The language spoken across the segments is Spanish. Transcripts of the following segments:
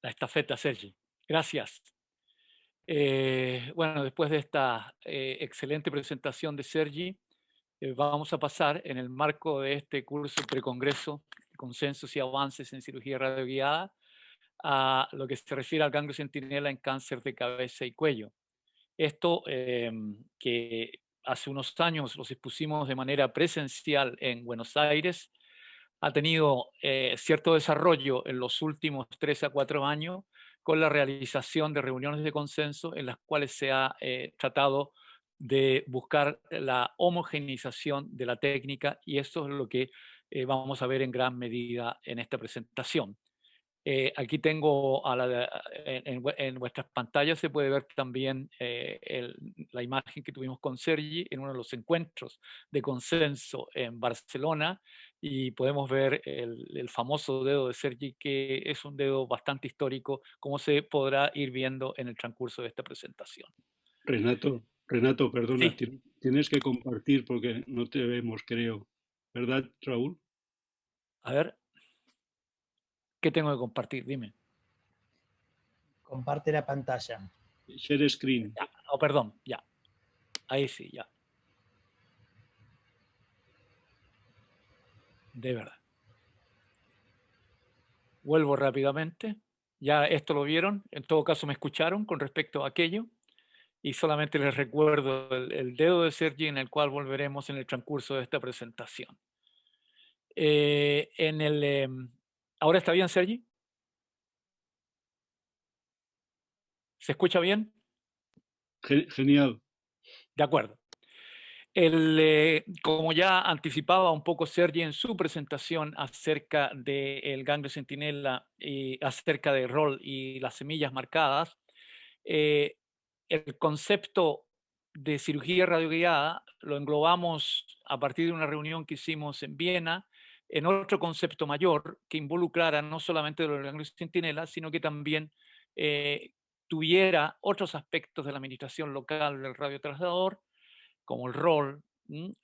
la estafeta, Sergi. Gracias. Bueno, después de esta excelente presentación de Sergi, vamos a pasar en el marco de este curso precongreso, Consensos y Avances en Cirugía Radioguiada, a lo que se refiere al ganglio centinela en cáncer de cabeza y cuello. Esto que hace unos años los expusimos de manera presencial en Buenos Aires, ha tenido cierto desarrollo en los últimos 3 a 4 años con la realización de reuniones de consenso en las cuales se ha tratado de buscar la homogeneización de la técnica, y esto es lo que vamos a ver en gran medida en esta presentación. Aquí tengo en vuestras pantallas se puede ver también la imagen que tuvimos con Sergi en uno de los encuentros de consenso en Barcelona, y podemos ver el famoso dedo de Sergi, que es un dedo bastante histórico, como se podrá ir viendo en el transcurso de esta presentación. Renato, perdona, Sí, tienes que compartir porque no te vemos, creo. ¿Verdad, Raúl? a ver, ¿qué tengo que compartir? Dime. Comparte la pantalla. Share screen. Oh, perdón, ya. Ahí sí, ya. De verdad. Vuelvo rápidamente. Ya esto lo vieron, en todo caso me escucharon con respecto a aquello, y solamente les recuerdo el dedo de Sergi, en el cual volveremos en el transcurso de esta presentación. ¿Ahora está bien, Sergi? ¿Se escucha bien? Genial. De acuerdo. Como ya anticipaba un poco Sergi en su presentación acerca del ganglio centinela y acerca del rol y las semillas marcadas, el concepto de cirugía radioguiada lo englobamos a partir de una reunión que hicimos en Viena en otro concepto mayor que involucrara no solamente los ganglios centinela, sino que también tuviera otros aspectos de la administración local del radiotranslador, como el rol,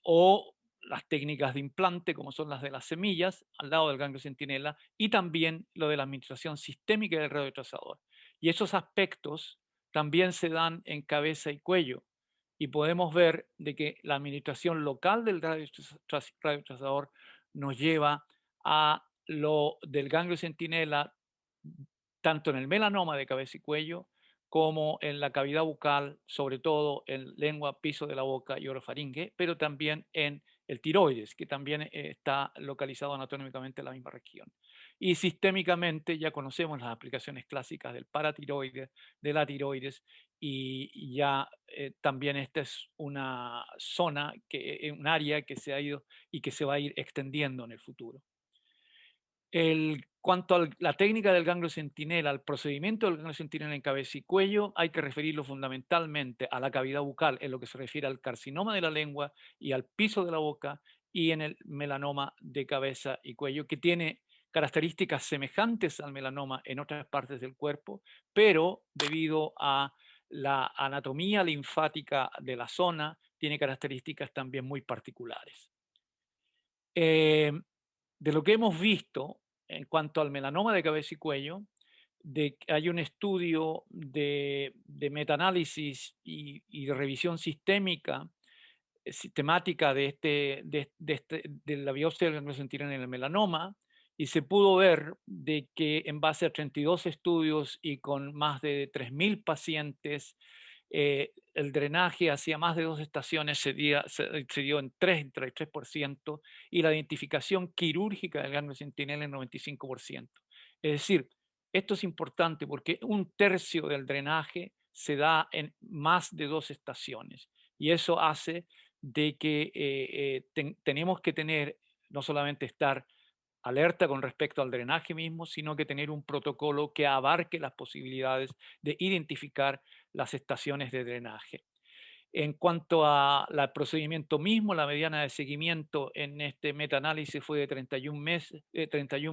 o las técnicas de implante, como son las de las semillas, al lado del ganglio centinela, y también lo de la administración sistémica del radiotrasador. Y esos aspectos también se dan en cabeza y cuello, y podemos ver de que la administración local del radiotrasador nos lleva a lo del ganglio centinela, tanto en el melanoma de cabeza y cuello, como en la cavidad bucal, sobre todo en lengua, piso de la boca y orofaringe, pero también en el tiroides, que también está localizado anatómicamente en la misma región. Y sistémicamente ya conocemos las aplicaciones clásicas del paratiroides, de la tiroides, y ya también esta es una zona, un área que se ha ido y que se va a ir extendiendo en el futuro. Cuanto a la técnica del ganglio centinela, al procedimiento del ganglio centinela en cabeza y cuello, hay que referirlo fundamentalmente a la cavidad bucal en lo que se refiere al carcinoma de la lengua y al piso de la boca, y en el melanoma de cabeza y cuello, que tiene características semejantes al melanoma en otras partes del cuerpo, pero debido a la anatomía linfática de la zona, tiene características también muy particulares. De lo que hemos visto en cuanto al melanoma de cabeza y cuello, hay un estudio de metaanálisis y de revisión sistemática de la biopsia del ganglio centinela en el melanoma, y se pudo ver de que en base a 32 estudios y con más de 3.000 pacientes, el drenaje hacia más de 2 estaciones se dio en 33%, y la identificación quirúrgica del ganglio centinela en 95%. Es decir, esto es importante porque 1/3 del drenaje se da en más de 2 estaciones, y eso hace de que tenemos que tener, no solamente estar alerta con respecto al drenaje mismo, sino que tener un protocolo que abarque las posibilidades de identificar las estaciones de drenaje. En cuanto al procedimiento mismo, la mediana de seguimiento en este metaanálisis fue de 31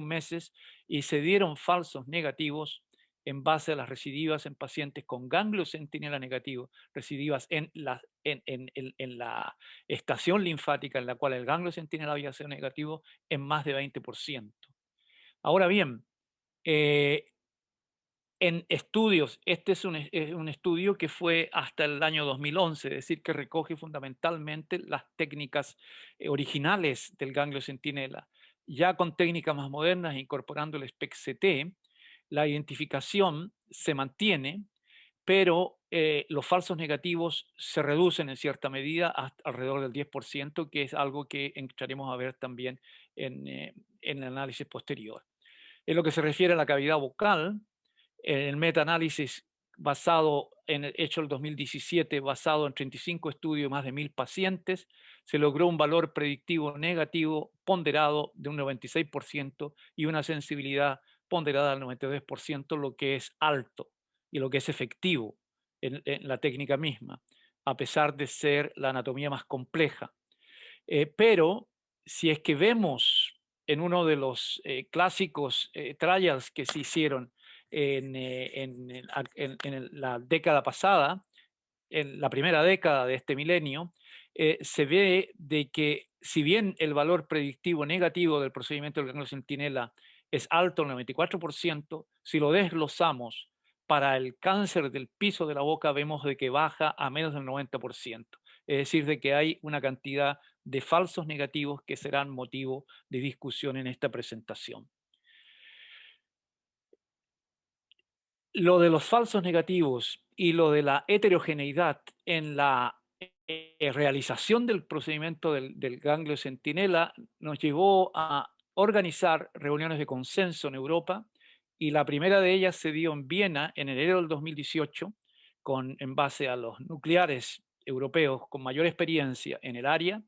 meses, y se dieron falsos negativos en base a las recidivas en pacientes con ganglio centinela negativo, recidivas en la estación linfática en la cual el ganglio centinela había sido negativo en más de 20%. Ahora bien, Eh, en estudios, este es un estudio que fue hasta el año 2011, es decir, que recoge fundamentalmente las técnicas originales del ganglio centinela. Ya con técnicas más modernas, incorporando el SPECT-CT, la identificación se mantiene, pero los falsos negativos se reducen en cierta medida hasta alrededor del 10%, que es algo que entraremos a ver también en el análisis posterior. En lo que se refiere a la cavidad vocal, en el metaanálisis hecho el 2017, basado en 35 estudios, más de 1000 pacientes, se logró un valor predictivo negativo ponderado de un 96% y una sensibilidad ponderada del 92%, lo que es alto y lo que es efectivo en la técnica misma, a pesar de ser la anatomía más compleja. Pero si es que vemos en uno de los clásicos trials que se hicieron en la década pasada, en la primera década de este milenio, se ve de que si bien el valor predictivo negativo del procedimiento del ganglio centinela es alto, el 94%, si lo desglosamos para el cáncer del piso de la boca, vemos de que baja a menos del 90%. Es decir, de que hay una cantidad de falsos negativos que serán motivo de discusión en esta presentación. Lo de los falsos negativos y lo de la heterogeneidad en la realización del procedimiento del ganglio centinela nos llevó a organizar reuniones de consenso en Europa, y la primera de ellas se dio en Viena en enero del 2018 en base a los nucleares europeos con mayor experiencia en el área,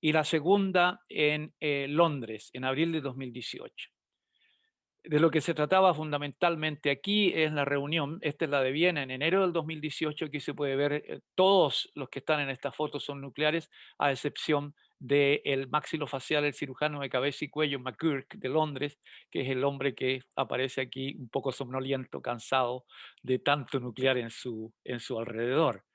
y la segunda en Londres en abril de 2018. De lo que se trataba fundamentalmente aquí es la reunión, esta es la de Viena en enero del 2018, aquí se puede ver, todos los que están en esta foto son nucleares, a excepción del maxilofacial, el cirujano de cabeza y cuello McGurk de Londres, que es el hombre que aparece aquí un poco somnoliento, cansado de tanto nuclear en su alrededor.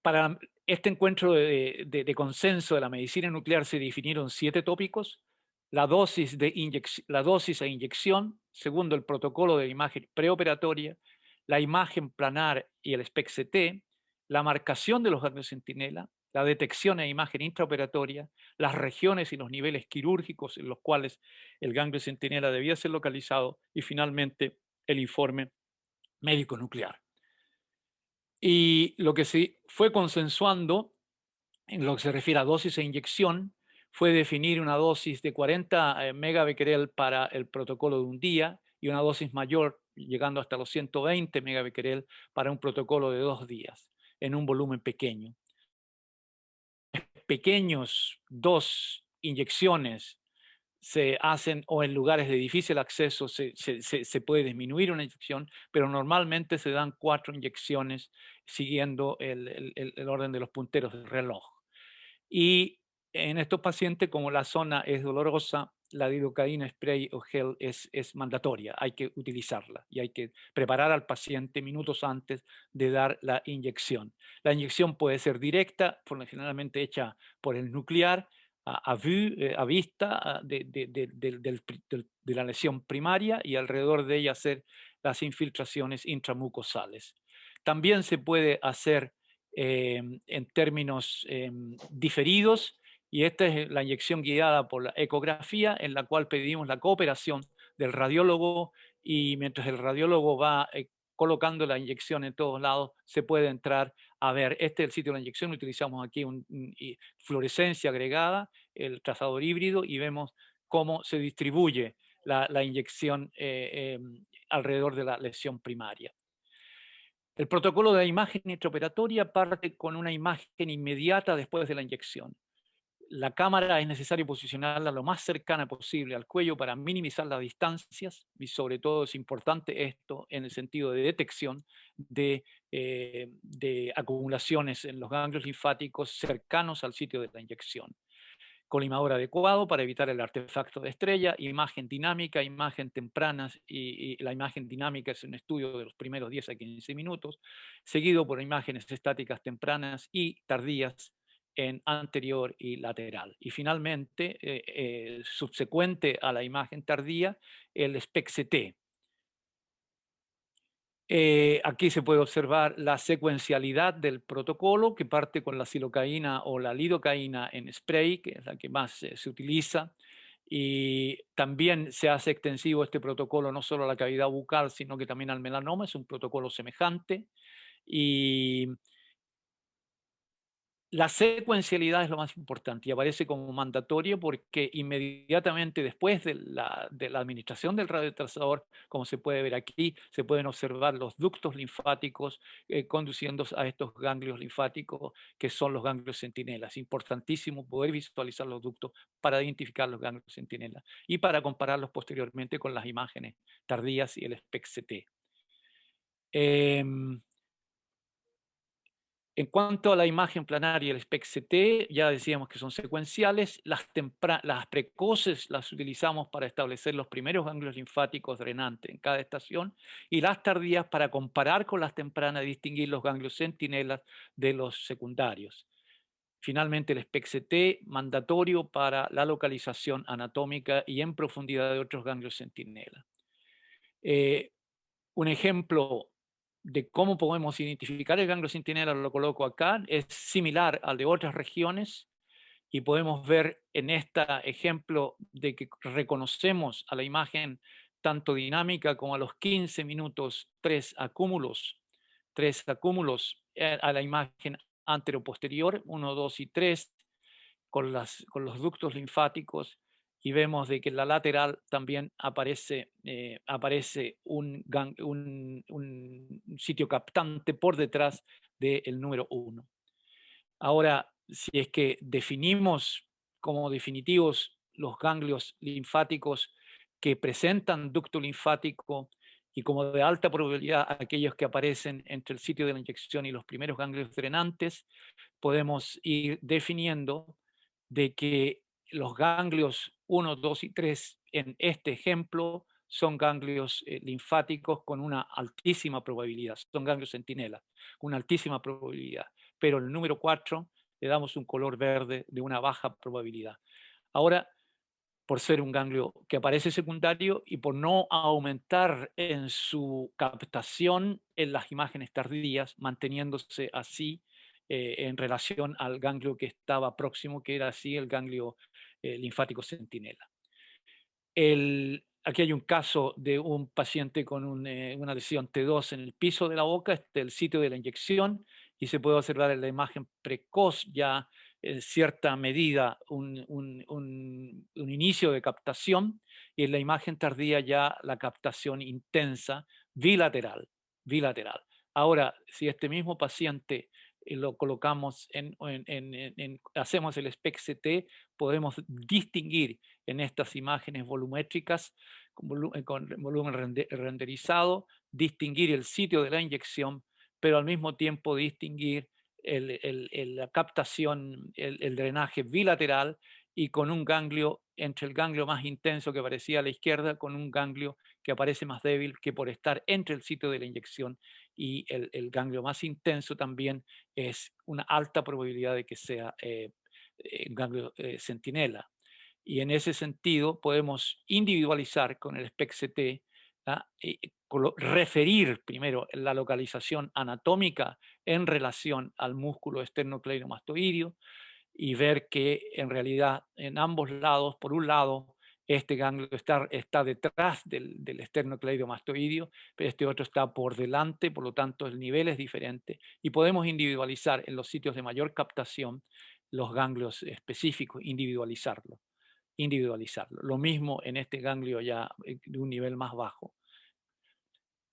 Para este encuentro de consenso de la medicina nuclear se definieron 7 tópicos: la dosis e inyección, segundo, el protocolo de imagen preoperatoria, la imagen planar y el SPECT-CT, la marcación de los ganglios centinela, la detección e imagen intraoperatoria, las regiones y los niveles quirúrgicos en los cuales el ganglio centinela debía ser localizado, y finalmente el informe médico nuclear. Y lo que se fue consensuando en lo que se refiere a dosis e inyección fue definir una dosis de 40 megabecquerel para el protocolo de un día y una dosis mayor, llegando hasta los 120 megabecquerel para un protocolo de 2 días, en un volumen pequeño. Pequeños 2 inyecciones se hacen, o en lugares de difícil acceso se puede disminuir una inyección, pero normalmente se dan 4 inyecciones siguiendo el orden de los punteros del reloj. Y en estos pacientes, como la zona es dolorosa, la lidocaína spray o gel es mandatoria, hay que utilizarla y hay que preparar al paciente minutos antes de dar la inyección. La inyección puede ser directa, generalmente hecha por el nuclear, a vista de la lesión primaria, y alrededor de ella hacer las infiltraciones intramucosales. También se puede hacer en términos diferidos, y esta es la inyección guiada por la ecografía, en la cual pedimos la cooperación del radiólogo, y mientras el radiólogo va colocando la inyección en todos lados, se puede entrar a ver. Este es el sitio de la inyección, utilizamos aquí fluorescencia agregada, el trazador híbrido, y vemos cómo se distribuye la inyección alrededor de la lesión primaria. El protocolo de imagen intraoperatoria parte con una imagen inmediata después de la inyección. La cámara es necesario posicionarla lo más cercana posible al cuello para minimizar las distancias, y sobre todo es importante esto en el sentido de detección de acumulaciones en los ganglios linfáticos cercanos al sitio de la inyección. Colimador adecuado para evitar el artefacto de estrella, imagen dinámica, imagen temprana, y la imagen dinámica es un estudio de los primeros 10 a 15 minutos, seguido por imágenes estáticas tempranas y tardías en anterior y lateral. Y finalmente, subsecuente a la imagen tardía, el SPECT-CT. Aquí se puede observar la secuencialidad del protocolo, que parte con la silocaína o la lidocaína en spray, que es la que más se utiliza. Y también se hace extensivo este protocolo no solo a la cavidad bucal, sino que también al melanoma. Es un protocolo semejante. Y la secuencialidad es lo más importante y aparece como mandatorio porque inmediatamente después de la administración del radiotrasador, como se puede ver aquí, se pueden observar los ductos linfáticos conduciendo a estos ganglios linfáticos que son los ganglios centinelas. Importantísimo poder visualizar los ductos para identificar los ganglios centinelas y para compararlos posteriormente con las imágenes tardías y el SPECT-CT. En cuanto a la imagen planar y el SPECT-CT, ya decíamos que son secuenciales. Las precoces las utilizamos para establecer los primeros ganglios linfáticos drenantes en cada estación y las tardías para comparar con las tempranas y distinguir los ganglios centinelas de los secundarios. Finalmente, el SPECT-CT mandatorio para la localización anatómica y en profundidad de otros ganglios centinelas. Un ejemplo de cómo podemos identificar el ganglio centinela, lo coloco acá, es similar al de otras regiones y podemos ver en este ejemplo de que reconocemos a la imagen tanto dinámica como a los 15 minutos tres acúmulos a la imagen anteroposterior, 1, 2 y 3, con los ductos linfáticos y vemos de que en la lateral también aparece un sitio captante por detrás del número 1. Ahora, si es que definimos como definitivos los ganglios linfáticos que presentan ducto linfático y como de alta probabilidad aquellos que aparecen entre el sitio de la inyección y los primeros ganglios drenantes, podemos ir definiendo de que los ganglios 1, 2 y 3 en este ejemplo son ganglios linfáticos con una altísima probabilidad, son ganglios centinela, con una altísima probabilidad, pero el número 4 le damos un color verde de una baja probabilidad. Ahora, por ser un ganglio que aparece secundario y por no aumentar en su captación en las imágenes tardías, manteniéndose así en relación al ganglio que estaba próximo, que era así el ganglio linfático centinela. Aquí hay un caso de un paciente con una lesión T2 en el piso de la boca, este es el sitio de la inyección, y se puede observar en la imagen precoz ya en cierta medida un inicio de captación, y en la imagen tardía ya la captación intensa bilateral. Ahora, si este mismo paciente lo colocamos hacemos el SPECT-CT, podemos distinguir en estas imágenes volumétricas con volumen renderizado, distinguir el sitio de la inyección, pero al mismo tiempo distinguir la captación, el drenaje bilateral y con un ganglio, entre el ganglio más intenso que aparecía a la izquierda, con un ganglio que aparece más débil que por estar entre el sitio de la inyección y el ganglio más intenso también es una alta probabilidad de que sea un ganglio centinela. Y en ese sentido podemos individualizar con el SPECT-CT, referir primero la localización anatómica en relación al músculo esternocleidomastoideo y ver que en realidad en ambos lados, por un lado, este ganglio está detrás del esternocleidomastoideo, pero este otro está por delante, por lo tanto el nivel es diferente y podemos individualizar en los sitios de mayor captación los ganglios específicos, individualizarlo. Lo mismo en este ganglio ya de un nivel más bajo.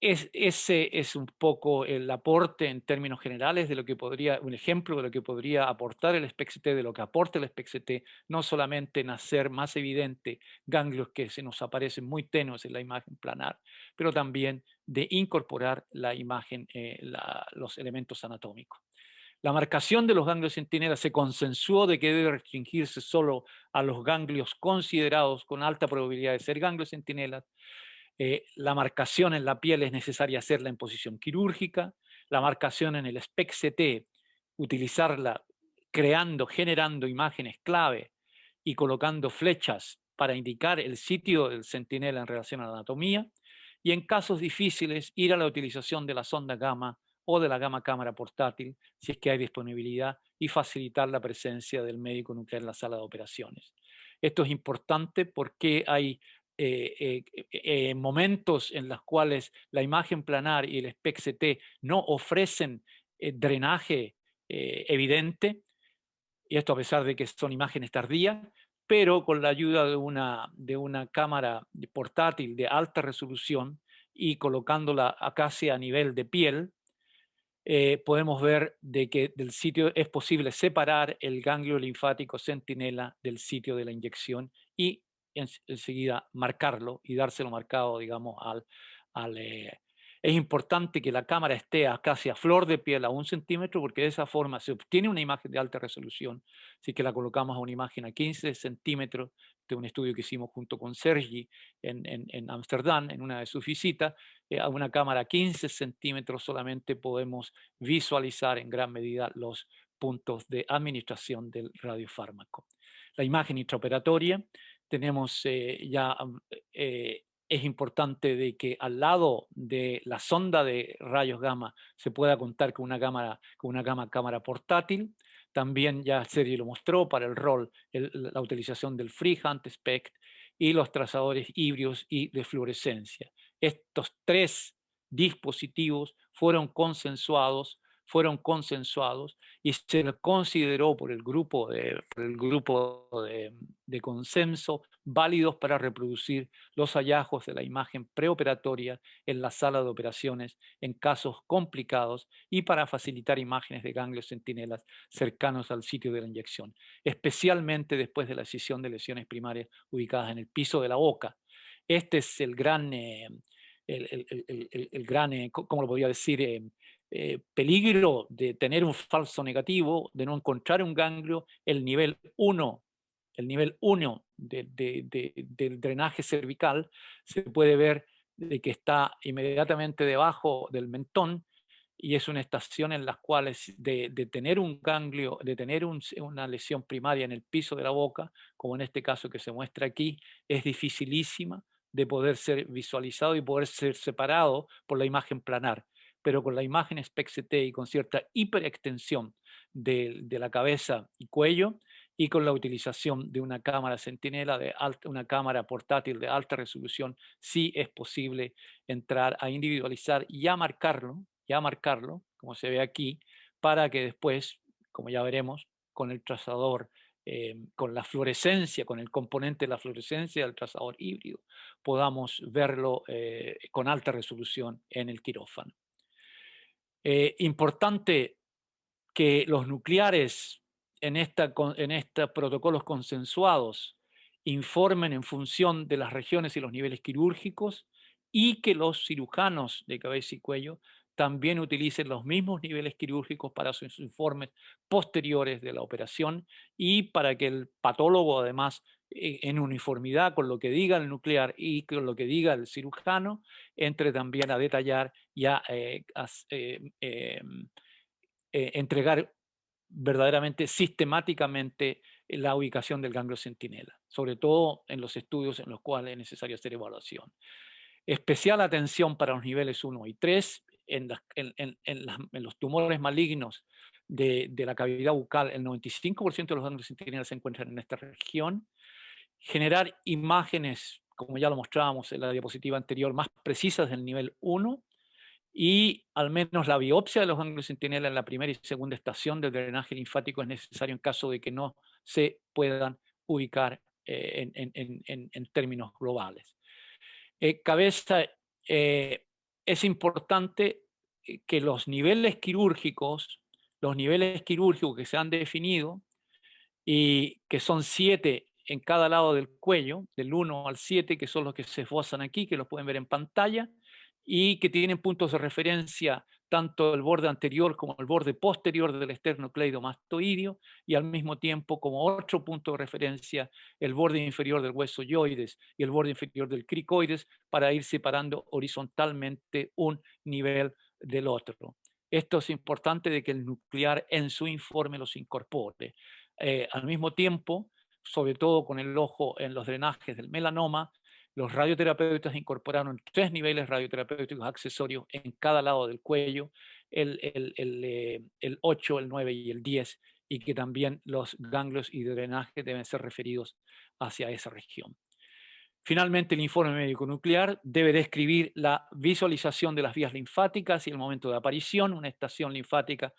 Ese es un poco el aporte en términos generales de lo que podría, un ejemplo de lo que podría aportar el SPECT, de lo que aporta el SPECT, no solamente en hacer más evidente ganglios que se nos aparecen muy tenues en la imagen planar, pero también de incorporar la imagen, los elementos anatómicos. La marcación de los ganglios centinelas se consensuó de que debe restringirse solo a los ganglios considerados con alta probabilidad de ser ganglios centinelas. La marcación en la piel es necesaria hacerla en posición quirúrgica. La marcación en el SPECT-CT, utilizarla generando imágenes clave y colocando flechas para indicar el sitio del centinela en relación a la anatomía, y en casos difíciles ir a la utilización de la sonda gamma o de la gamma cámara portátil, si es que hay disponibilidad, y facilitar la presencia del médico nuclear en la sala de operaciones. Esto es importante porque hay momentos en los cuales la imagen planar y el SPECT-CT no ofrecen drenaje evidente, y esto a pesar de que son imágenes tardías, pero con la ayuda de una cámara portátil de alta resolución y colocándola casi a nivel de piel, podemos ver de que del sitio es posible separar el ganglio linfático centinela del sitio de la inyección y enseguida marcarlo y dárselo marcado, digamos, es importante que la cámara esté casi a flor de piel a 1 centímetro, porque de esa forma se obtiene una imagen de alta resolución. Así que la colocamos a una imagen a 15 centímetros de un estudio que hicimos junto con Sergi en Ámsterdam, en una de sus visitas. A una cámara a 15 centímetros solamente podemos visualizar en gran medida los puntos de administración del radiofármaco. La imagen intraoperatoria, tenemos es importante de que al lado de la sonda de rayos gamma se pueda contar con una cámara portátil. También ya Sergi lo mostró para el rol, la utilización del freehand SPECT y los trazadores híbridos y de fluorescencia. Estos 3 dispositivos fueron consensuados y se les consideró por el grupo de consenso válidos para reproducir los hallazgos de la imagen preoperatoria en la sala de operaciones en casos complicados y para facilitar imágenes de ganglios centinelas cercanos al sitio de la inyección, especialmente después de la escisión de lesiones primarias ubicadas en el piso de la boca. Este es el gran, ¿cómo lo podría decir? Peligro de tener un falso negativo, de no encontrar un ganglio, el nivel 1 del drenaje cervical, se puede ver de que está inmediatamente debajo del mentón, y es una estación en las cuales de tener un ganglio, de tener una lesión primaria en el piso de la boca, como en este caso que se muestra aquí, es dificilísima de poder ser visualizado y poder ser separado por la imagen planar. Pero con la imagen SPECT-CT y con cierta hiperextensión de la cabeza y cuello, y con la utilización de una cámara centinela, una cámara portátil de alta resolución, sí es posible entrar a individualizar y a marcarlo, como se ve aquí, para que después, como ya veremos, con el trazador, con la fluorescencia, con el componente de la fluorescencia del trazador híbrido, podamos verlo con alta resolución en el quirófano. Importante que los nucleares en estos protocolos consensuados informen en función de las regiones y los niveles quirúrgicos, y que los cirujanos de cabeza y cuello también utilicen los mismos niveles quirúrgicos para sus informes posteriores de la operación, y para que el patólogo, además, en uniformidad con lo que diga el nuclear y con lo que diga el cirujano, entre también a detallar y a entregar verdaderamente sistemáticamente la ubicación del ganglio centinela, sobre todo en los estudios en los cuales es necesario hacer evaluación. Especial atención para los niveles 1 y 3 en los tumores malignos de la cavidad bucal. El 95% de los ganglios centinelas se encuentran en esta región. Generar imágenes, como ya lo mostrábamos en la diapositiva anterior, más precisas del nivel 1, y al menos la biopsia de los ganglios centinela en la primera y segunda estación del drenaje linfático es necesario en caso de que no se puedan ubicar en términos globales. Es importante que los niveles quirúrgicos que se han definido, y que son 7 en cada lado del cuello, del 1 al 7, que son los que se esbozan aquí, que los pueden ver en pantalla, y que tienen puntos de referencia tanto el borde anterior como el borde posterior del esternocleidomastoideo, y al mismo tiempo como otro punto de referencia el borde inferior del hueso yoides y el borde inferior del cricoides, para ir separando horizontalmente un nivel del otro. Esto es importante de que el nuclear en su informe los incorpore. Al mismo tiempo, sobre todo con el ojo en los drenajes del melanoma, los radioterapeutas incorporaron 3 niveles radioterapéuticos accesorios en cada lado del cuello, el 8, el 9 y el 10, y que también los ganglios y drenaje deben ser referidos hacia esa región. Finalmente, el informe médico nuclear debe describir la visualización de las vías linfáticas y el momento de aparición. Una estación linfática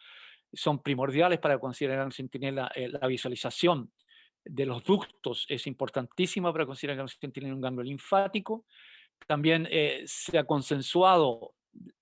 son primordiales para considerar centinela. La visualización de los ductos es importantísima para considerar un centinela un ganglio linfático. También se ha consensuado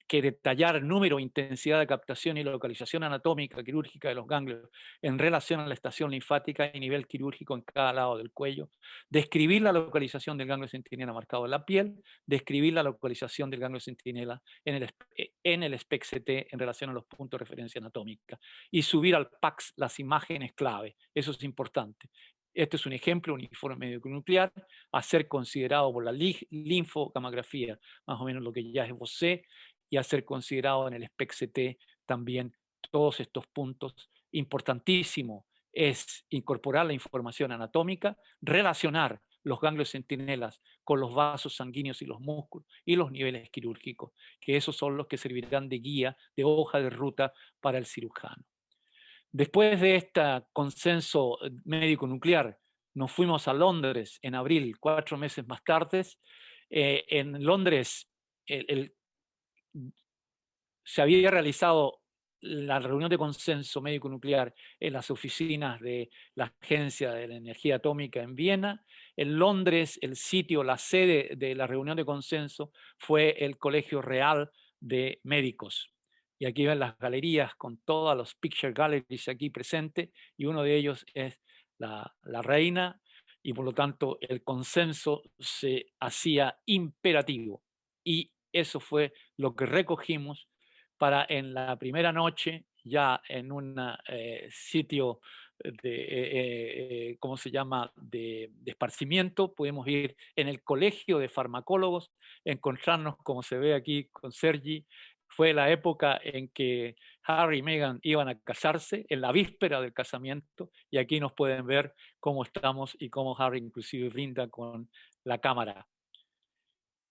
que detallar número, intensidad de captación y localización anatómica quirúrgica de los ganglios en relación a la estación linfática y nivel quirúrgico en cada lado del cuello, describir la localización del ganglio centinela marcado en la piel, describir la localización del ganglio centinela en el SPECT-CT en relación a los puntos de referencia anatómica y subir al PACS las imágenes clave. Eso es importante. Este es un ejemplo, un informe médico nuclear a ser considerado por la linfogamografía, más o menos lo que ya esbocé, y a ser considerado en el SPECT-CT también todos estos puntos. Importantísimo es incorporar la información anatómica, relacionar los ganglios centinelas con los vasos sanguíneos y los músculos y los niveles quirúrgicos, que esos son los que servirán de guía, de hoja de ruta para el cirujano. Después de este consenso médico nuclear, nos fuimos a Londres en abril, 4 meses más tarde. En Londres se había realizado la reunión de consenso médico nuclear en las oficinas de la Agencia de la Energía Atómica en Viena. En Londres, el sitio, la sede de la reunión de consenso fue el Colegio Real de Médicos. Y aquí ven las galerías con todas los picture galleries aquí presentes, y uno de ellos es la reina, y por lo tanto el consenso se hacía imperativo. Y eso fue lo que recogimos para en la primera noche, ya en un sitio de, ¿cómo se llama?, de esparcimiento, pudimos ir en el colegio de farmacólogos, encontrarnos, como se ve aquí con Sergi. Fue la época en que Harry y Meghan iban a casarse, en la víspera del casamiento, y aquí nos pueden ver cómo estamos y cómo Harry inclusive brinda con la cámara.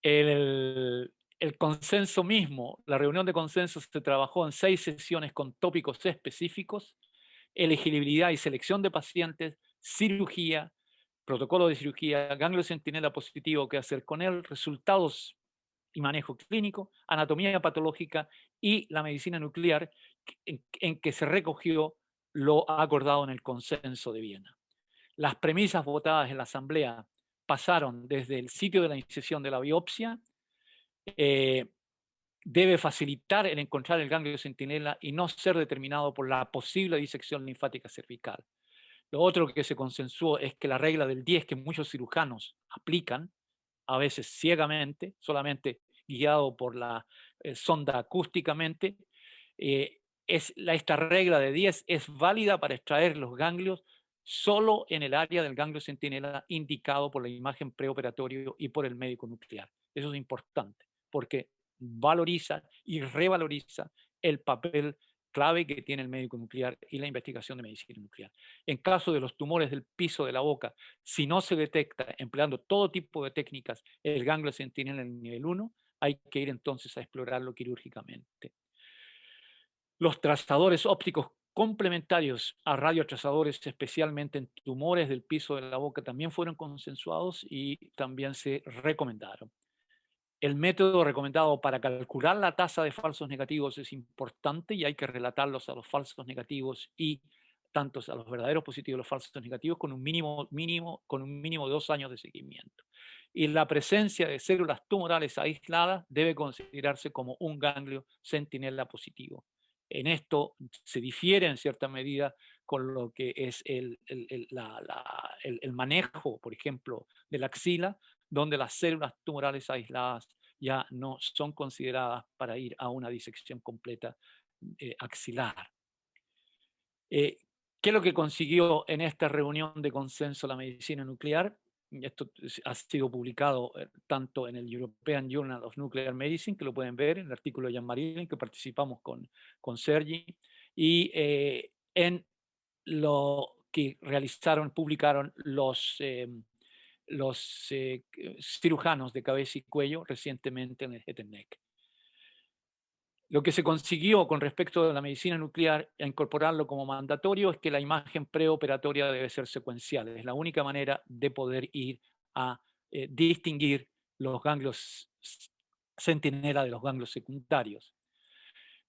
El consenso mismo, la reunión de consenso se trabajó en 6 sesiones con tópicos específicos: elegibilidad y selección de pacientes, cirugía, protocolo de cirugía, ganglio centinela positivo, qué hacer con él, resultados y manejo clínico, anatomía patológica y la medicina nuclear, en que se recogió lo acordado en el consenso de Viena. Las premisas votadas en la asamblea pasaron desde el sitio de la incisión de la biopsia, debe facilitar el encontrar el ganglio centinela y no ser determinado por la posible disección linfática cervical. Lo otro que se consensuó es que la regla del 10 que muchos cirujanos aplican, a veces ciegamente, solamente guiado por la sonda acústicamente, esta regla de 10 es válida para extraer los ganglios solo en el área del ganglio centinela indicado por la imagen preoperatorio y por el médico nuclear. Eso es importante, porque valoriza y revaloriza el papel clave que tiene el médico nuclear y la investigación de medicina nuclear. En caso de los tumores del piso de la boca, si no se detecta empleando todo tipo de técnicas el ganglio centinela en el nivel 1, hay que ir entonces a explorarlo quirúrgicamente. Los trazadores ópticos complementarios a radiotrazadores, especialmente en tumores del piso de la boca, también fueron consensuados y también se recomendaron. El método recomendado para calcular la tasa de falsos negativos es importante y hay que relatarlos a los falsos negativos y tanto a los verdaderos positivos y los falsos negativos con un mínimo de 2 años de seguimiento. Y la presencia de células tumorales aisladas debe considerarse como un ganglio centinela positivo. En esto se difiere en cierta medida con lo que es el manejo, por ejemplo, de la axila, donde las células tumorales aisladas ya no son consideradas para ir a una disección completa axilar. ¿Qué es lo que consiguió en esta reunión de consenso la medicina nuclear? esto ha sido publicado tanto en el European Journal of Nuclear Medicine, que lo pueden ver en el artículo de Jean-Marie, en que participamos con Sergi, y en lo que publicaron los cirujanos de cabeza y cuello recientemente en el Head and Neck. Lo que se consiguió con respecto a la medicina nuclear, a incorporarlo como mandatorio, es que la imagen preoperatoria debe ser secuencial. Es la única manera de poder ir a distinguir los ganglios centinela de los ganglios secundarios.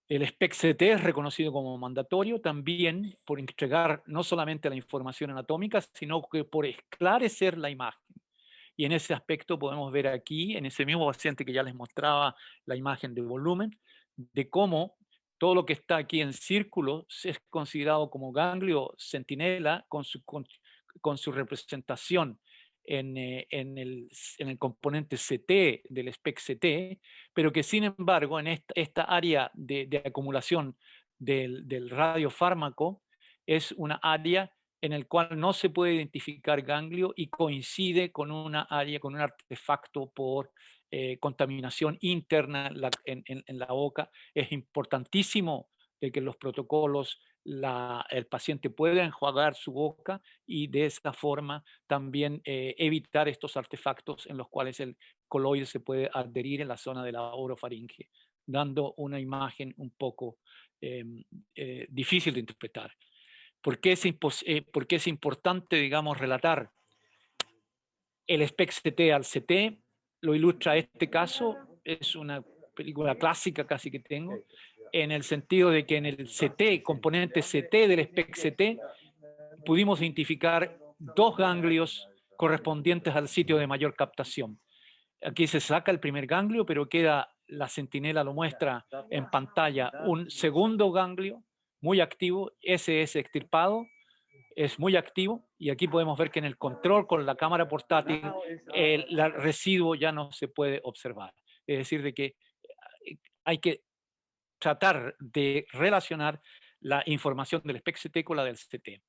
El SPECT-CT es reconocido como mandatorio también por entregar no solamente la información anatómica, sino que por esclarecer la imagen. Y en ese aspecto podemos ver aquí, en ese mismo paciente que ya les mostraba la imagen de volumen, de cómo todo lo que está aquí en círculo es considerado como ganglio centinela con su representación en el componente CT del SPECT-CT, pero que sin embargo en esta área de acumulación del radiofármaco es una área en el cual no se puede identificar ganglio y coincide con una área, con un artefacto por contaminación interna en la boca. Es importantísimo de que los protocolos el paciente pueda enjuagar su boca y de esa forma también evitar estos artefactos en los cuales el coloide se puede adherir en la zona de la orofaringe, dando una imagen un poco difícil de interpretar. ¿Por qué es importante, digamos, relatar el SPECT-CT al CT? Lo ilustra este caso, es una película clásica casi que tengo, en el sentido de que en el CT, componente CT del SPECT-CT, pudimos identificar dos ganglios correspondientes al sitio de mayor captación. Aquí se saca el primer ganglio, pero queda, la centinela lo muestra en pantalla, un segundo ganglio muy activo, ese es extirpado, es muy activo, y aquí podemos ver que en el control con la cámara portátil el residuo ya no se puede observar. Es decir, de que hay que tratar de relacionar la información del SPECT-CT con la del CT.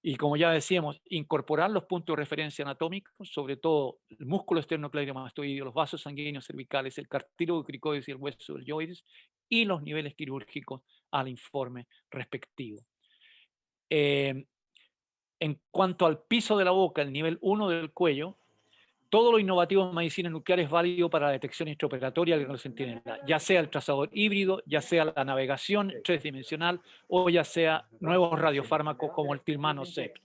Y como ya decíamos, incorporar los puntos de referencia anatómicos, sobre todo el músculo esternocleidomastoideo, los vasos sanguíneos cervicales, el cartílago cricoides y el hueso deltoides, y los niveles quirúrgicos al informe respectivo. En cuanto al piso de la boca, el nivel 1 del cuello, todo lo innovativo en medicina nuclear es válido para la detección intraoperatoria del ganglio centinela, ya sea el trazador híbrido, ya sea la navegación tridimensional o ya sea nuevos radiofármacos como el tilmanocept.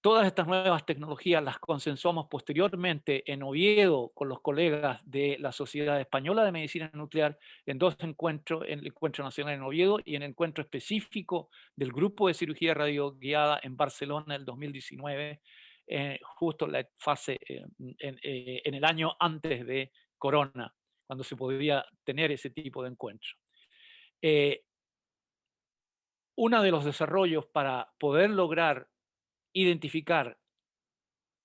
Todas estas nuevas tecnologías las consensuamos posteriormente en Oviedo con los colegas de la Sociedad Española de Medicina Nuclear en dos encuentros, en el Encuentro Nacional en Oviedo y en el encuentro específico del Grupo de Cirugía Radioguiada en Barcelona el 2019, justo en la fase, en el año antes de Corona, cuando se podía tener ese tipo de encuentro. Uno de los desarrollos para poder lograr identificar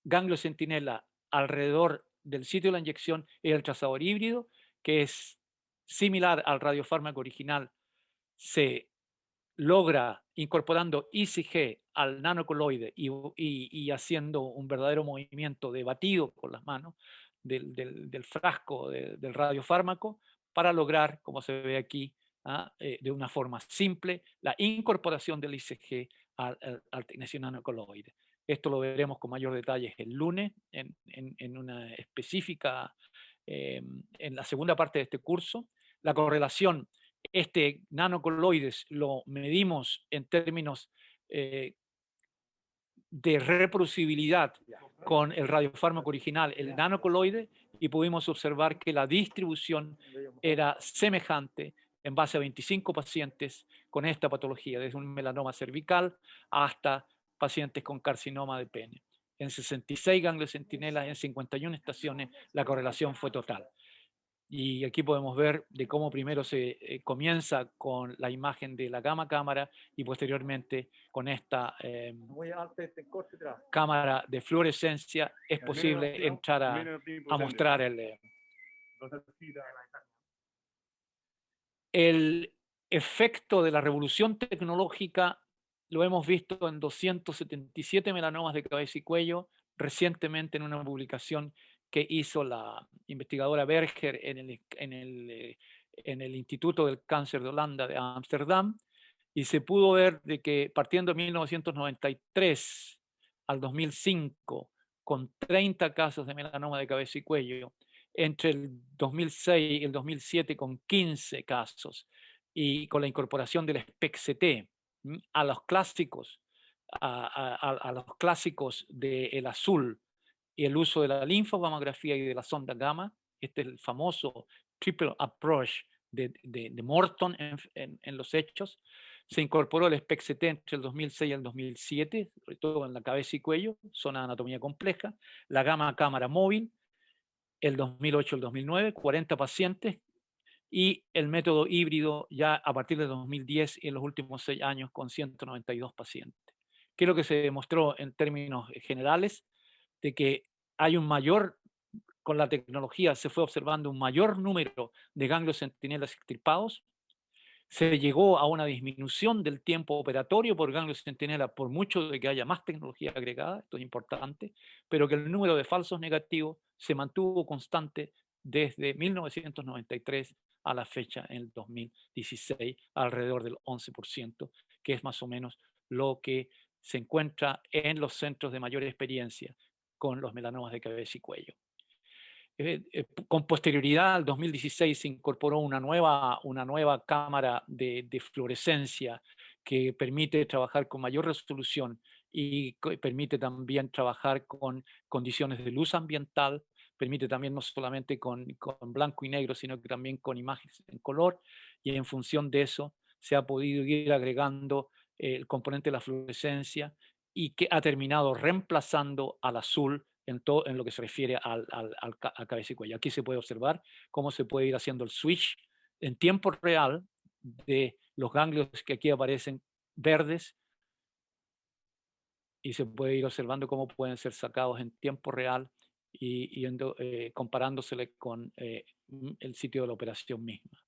ganglio centinela alrededor del sitio de la inyección es el trazador híbrido, que es similar al radiofármaco original. Se logra incorporando ICG al nanocoloide y haciendo un verdadero movimiento de batido con las manos del frasco del radiofármaco para lograr, como se ve aquí, de una forma simple, la incorporación del ICG al tecnecio nanocoloide. Esto lo veremos con mayor detalle el lunes en una específica, en la segunda parte de este curso. La correlación, este nanocoloides lo medimos en términos de reproducibilidad con el radiofármaco original, el nanocoloide, y pudimos observar que la distribución era semejante en base a 25 pacientes con esta patología, desde un melanoma cervical hasta pacientes con carcinoma de pene. En 66 ganglios centinelas, en 51 estaciones, la correlación fue total. Y aquí podemos ver de cómo primero se comienza con la imagen de la gamma cámara y posteriormente con esta cámara de fluorescencia es posible entrar a mostrar el efecto de la revolución tecnológica lo hemos visto en 277 melanomas de cabeza y cuello, recientemente en una publicación que hizo la investigadora Berger en el Instituto del Cáncer de Holanda de Ámsterdam, y se pudo ver de que partiendo de 1993 al 2005, con 30 casos de melanoma de cabeza y cuello, entre el 2006 y el 2007 con 15 casos, y con la incorporación del SPECT a los clásicos, a los clásicos del azul y el uso de la linfomamografía y de la sonda gamma. Este es el famoso triple approach de Morton en los hechos. Se incorporó el SPECT entre el 2006 y el 2007, sobre todo en la cabeza y cuello, zona de anatomía compleja, la gamma cámara móvil, el 2008 el 2009, 40 pacientes, y el método híbrido ya a partir de 2010 y en los últimos 6 años con 192 pacientes. ¿Qué es lo que se demostró en términos generales? De que hay un mayor, con la tecnología se fue observando un mayor número de ganglios centinelas extirpados, se llegó a una disminución del tiempo operatorio por ganglios centinela por mucho de que haya más tecnología agregada, esto es importante, pero que el número de falsos negativos se mantuvo constante desde 1993 a la fecha en el 2016, alrededor del 11%, que es más o menos lo que se encuentra en los centros de mayor experiencia con los melanomas de cabeza y cuello. Con posterioridad al 2016 se incorporó una nueva cámara de fluorescencia que permite trabajar con mayor resolución y permite también trabajar con condiciones de luz ambiental, permite también no solamente con blanco y negro, sino que también con imágenes en color, y en función de eso se ha podido ir agregando el componente de la fluorescencia y que ha terminado reemplazando al azul en lo que se refiere a cabeza y cuello. Aquí se puede observar cómo se puede ir haciendo el switch en tiempo real de los ganglios que aquí aparecen verdes, y se puede ir observando cómo pueden ser sacados en tiempo real y comparándosele con el sitio de la operación misma.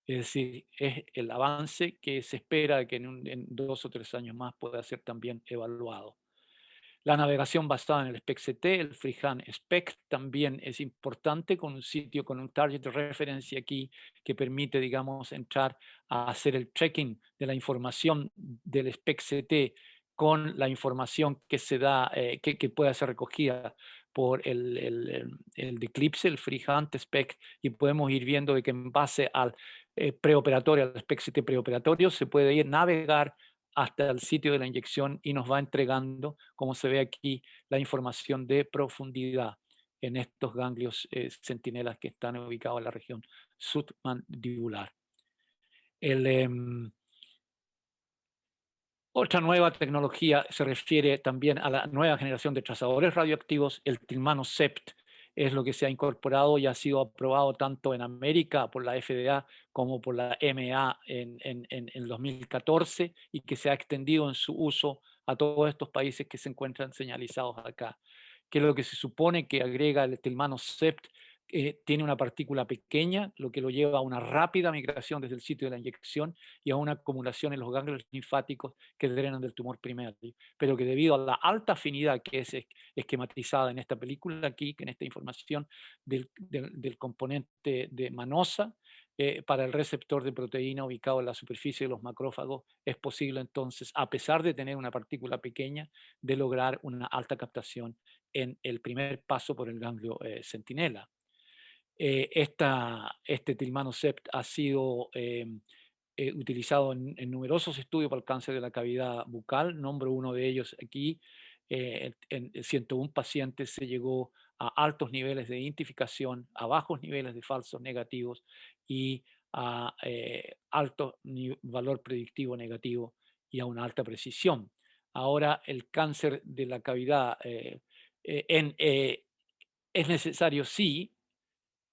Es decir, es el avance que se espera que en 2 o 3 años más pueda ser también evaluado. La navegación basada en el SPECT, el Freehand Spec, también es importante, con un sitio, con un target de referencia aquí que permite, digamos, entrar a hacer el tracking de la información del SPECT con la información que se da, que pueda ser recogida por el de Eclipse, el Freehand Spec, y podemos ir viendo de que en base al preoperatorio, al SPECT preoperatorio, se puede ir navegar hasta el sitio de la inyección y nos va entregando, como se ve aquí, la información de profundidad en estos ganglios centinelas que están ubicados en la región submandibular. Otra nueva tecnología se refiere también a la nueva generación de trazadores radioactivos. El Tilmano SEPT es lo que se ha incorporado y ha sido aprobado tanto en América por la FDA como por la EMA en 2014, y que se ha extendido en su uso a todos estos países que se encuentran señalizados acá. Que es lo que se supone que agrega el Tilmano SEPT. Tiene una partícula pequeña, lo que lo lleva a una rápida migración desde el sitio de la inyección y a una acumulación en los ganglios linfáticos que drenan del tumor primario, pero que debido a la alta afinidad que es esquematizada en esta película aquí, que en esta información del componente de manosa, para el receptor de proteína ubicado en la superficie de los macrófagos, es posible entonces, a pesar de tener una partícula pequeña, de lograr una alta captación en el primer paso por el ganglio centinela. Este Tilmano SEPT ha sido utilizado en numerosos estudios para el cáncer de la cavidad bucal. Nombro uno de ellos aquí. En 101 pacientes se llegó a altos niveles de identificación, a bajos niveles de falsos negativos y a alto valor predictivo negativo y a una alta precisión. Ahora el cáncer de la cavidad es necesario, sí,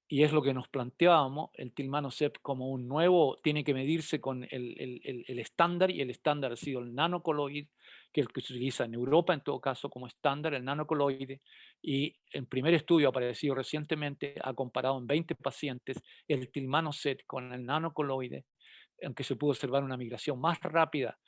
y es lo que nos planteábamos, el Tilmano SEP como un nuevo, tiene que medirse con el estándar, y el estándar ha sido el nanocoloide, que es el que se utiliza en Europa en todo caso como estándar, el nanocoloide, y el primer estudio aparecido recientemente ha comparado en 20 pacientes el Tilmano SET con el nanocoloide, aunque se pudo observar una migración más rápida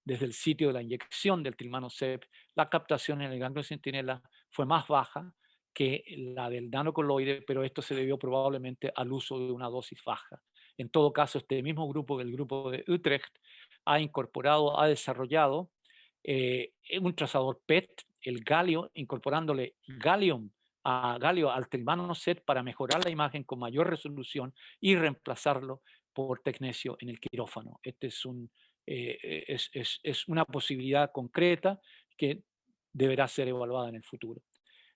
desde el sitio de la inyección del tilmanocept, la captación en el ganglio centinela fue más baja que la del nanocoloide, pero esto se debió probablemente al uso de una dosis baja. En todo caso, este mismo grupo, el grupo de Utrecht, ha incorporado, ha desarrollado un trazador PET, el galio, incorporándole galio al tilmanocept para mejorar la imagen con mayor resolución y reemplazarlo por tecnecio en el quirófano. Este es una posibilidad concreta que deberá ser evaluada en el futuro.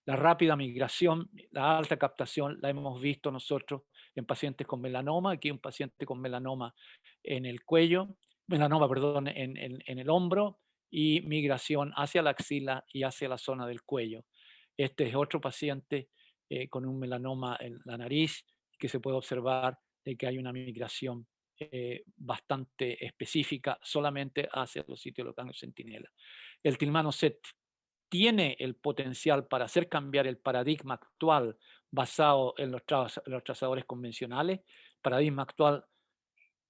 La rápida migración, la alta captación, la hemos visto nosotros en pacientes con melanoma. Aquí un paciente con melanoma en el cuello, melanoma, perdón, en el hombro, y migración hacia la axila y hacia la zona del cuello. Este es otro paciente con un melanoma en la nariz, que se puede observar de que hay una migración bastante específica solamente hacia los sitios de los ganglios centinela. El tilmanocept tiene el potencial para hacer cambiar el paradigma actual basado en los trazadores convencionales. El paradigma actual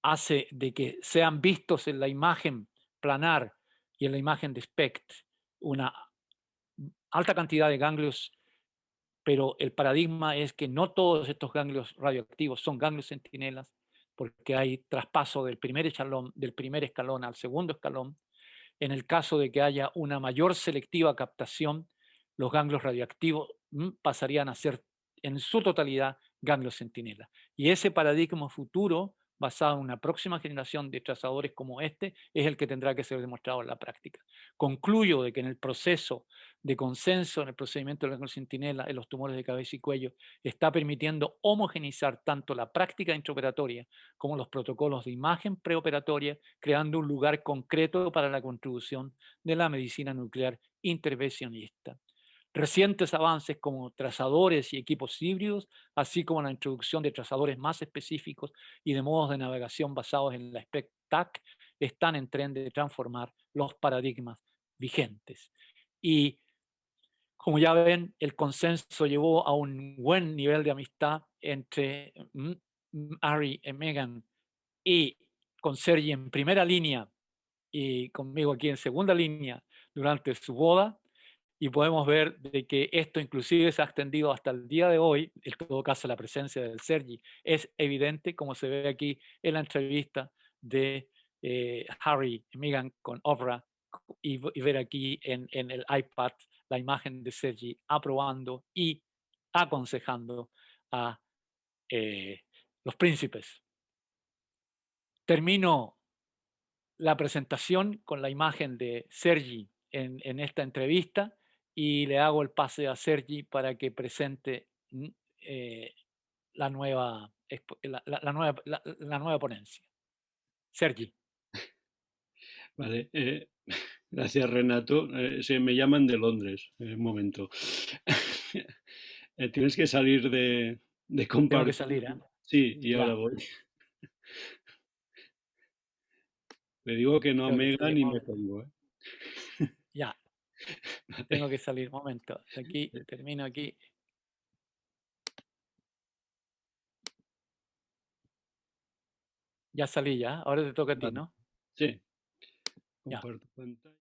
hace de que sean vistos en la imagen planar y en la imagen de SPECT una alta cantidad de ganglios, pero el paradigma es que no todos estos ganglios radioactivos son ganglios centinelas, porque hay traspaso del primer escalón al segundo escalón. En el caso de que haya una mayor selectiva captación, los ganglios radioactivos pasarían a ser en su totalidad ganglios centinela. Y ese paradigma futuro, basado en una próxima generación de trazadores como este, es el que tendrá que ser demostrado en la práctica. Concluyo de que en el proceso de consenso, en el procedimiento de ganglios centinela, en los tumores de cabeza y cuello, está permitiendo homogenizar tanto la práctica intraoperatoria como los protocolos de imagen preoperatoria, creando un lugar concreto para la contribución de la medicina nuclear intervencionista. Recientes avances como trazadores y equipos híbridos, así como la introducción de trazadores más específicos y de modos de navegación basados en la SPECT-TAC, están en tren de transformar los paradigmas vigentes. Y como ya ven, el consenso llevó a un buen nivel de amistad entre Harry y Meghan, y con Sergi en primera línea y conmigo aquí en segunda línea durante su boda, y podemos ver de que esto inclusive se ha extendido hasta el día de hoy. En todo caso, la presencia del Sergi es evidente, como se ve aquí en la entrevista de Harry y Meghan con Oprah, y ver aquí en el iPad la imagen de Sergi aprobando y aconsejando a los príncipes. Termino la presentación con la imagen de Sergi en esta entrevista, y le hago el pase a Sergi para que presente eh, la nueva, la nueva ponencia. Sergi. Vale, gracias Renato. Se me llaman de Londres, un momento. Tienes que salir de Tengo que compartir. salir, ¿eh? Sí, y ahora Ya, voy. Le digo que no a tengo que Megan salir. y me pongo, ¿eh? Ya, tengo que salir. Momento. Aquí, termino aquí. Ya salí ya. Ahora te toca a ti, Vale, ¿no? sí, Ya. comparto pantalla.